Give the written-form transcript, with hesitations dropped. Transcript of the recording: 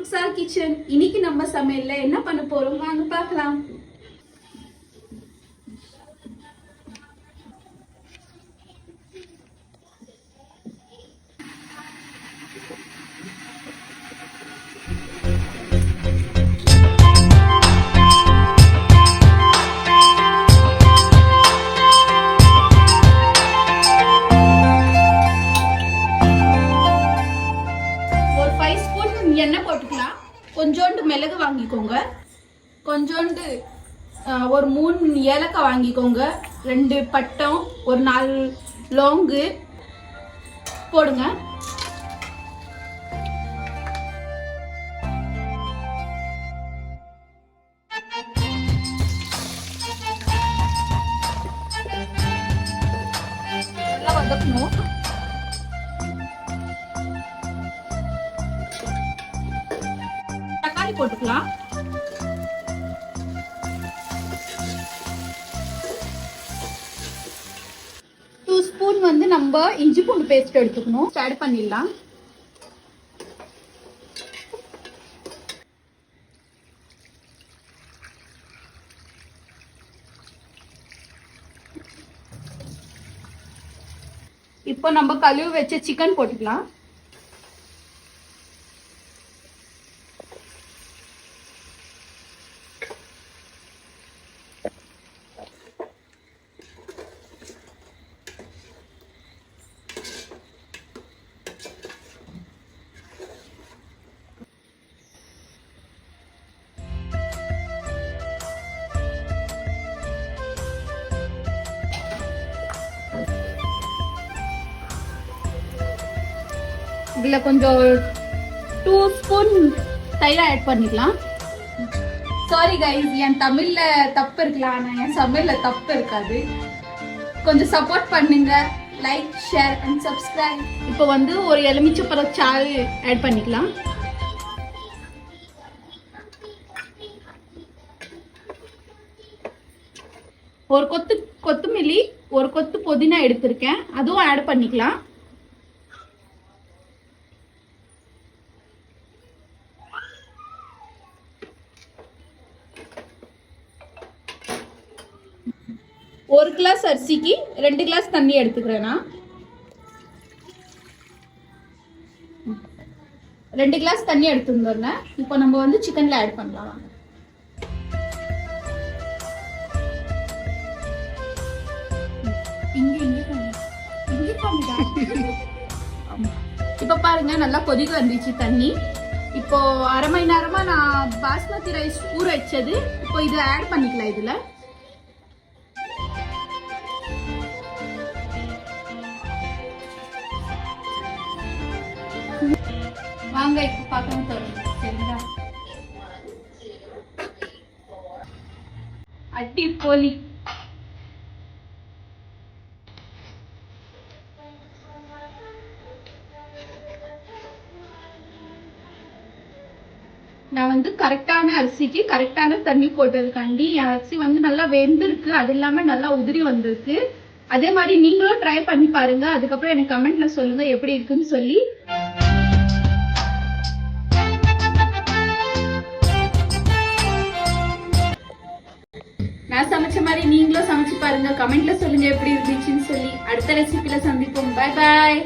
ருக்ஸா kitchen. இன்னைக்கு நம்ம சமையல்ல என்ன பண்ண போறோம் வாங்க பார்க்கலாம். எண்ணெய் போட்டுக்கலாம். கொஞ்சோண்டு மிளகு வாங்கிக்கோங்க, கொஞ்சோண்டு ஒரு 3 ஏலக்காய் வாங்கிக்கோங்க, 2 பட்டம், ஒரு 4 லோங்கு போடுங்க. நல்லா வதக்கணும். போட்டுக்கலாம். 2 ஸ்பூன் வந்து நம்ம இஞ்சி பூண்டு பேஸ்ட் எடுத்துக்கணும். ஆட் பண்ணிடலாம். இப்போ நம்ம கழுவி வச்ச சிக்கன் போட்டுக்கலாம். இதுல கொஞ்சம் 2 ஸ்பூன் தயிர் ஆட் பண்ணிக்கலாம். சாரி கைஸ், என் தமிழ்ல தப்பு இருக்கலாம், ஆனா என் சமையல்ல தப்பு இருக்காது. கொஞ்சம் சப்போர்ட் பண்ணுங்க. Like, share and subscribe. இப்போ வந்து ஒரு எலுமிச்சைப்பழ சாறு ஆட் பண்ணிக்கலாம். ஒரு கொத்தமல்லி, ஒரு கொத்து புதினா எடுத்திருக்கேன், அதுவும் ஆட் பண்ணிக்கலாம். ஒரு கிளாஸ் அரிசிக்கு 2 கிளாஸ் தண்ணி எடுத்துக்கிறேன். 2 கிளாஸ் தண்ணி எடுத்துருந்தேன். இப்போ நம்ம வந்து சிக்கன்ல ஆட் பண்ணலாம். இப்ப பாருங்க, நல்லா கொதிக்க வந்துச்சு தண்ணி. இப்போ அரை மணி நேரமா நான் பாஸ்மதி ரைஸ் ஊற வச்சது இப்போ இது ஆட் பண்ணிக்கலாம். இதுல வாங்க இப்ப பார்க்கலாம் தருங்க. சரிங்களா? அடிப்பொலி. நான் வந்து கரெக்டான அரிசிக்கு கரெக்டான தண்ணி போட்டதுக்காண்டி என் அரிசி வந்து நல்லா வெந்திருக்கு, அது இல்லாம நல்லா உதிரி வந்திருக்கு. அதே மாதிரி நீங்களும் ட்ரை பண்ணி பாருங்க. அதுக்கப்புறம் எனக்கு கமெண்ட்ல சொல்லுங்க எப்படி இருக்குன்னு சொல்லி. நான் சமைச்ச மாதிரி நீங்களும் சமைச்சு பாருங்க. கமெண்ட்ல சொல்லுங்க எப்படி இருந்துச்சுன்னு சொல்லி. அடுத்த ரெசிபில சந்திப்போம். Bye bye.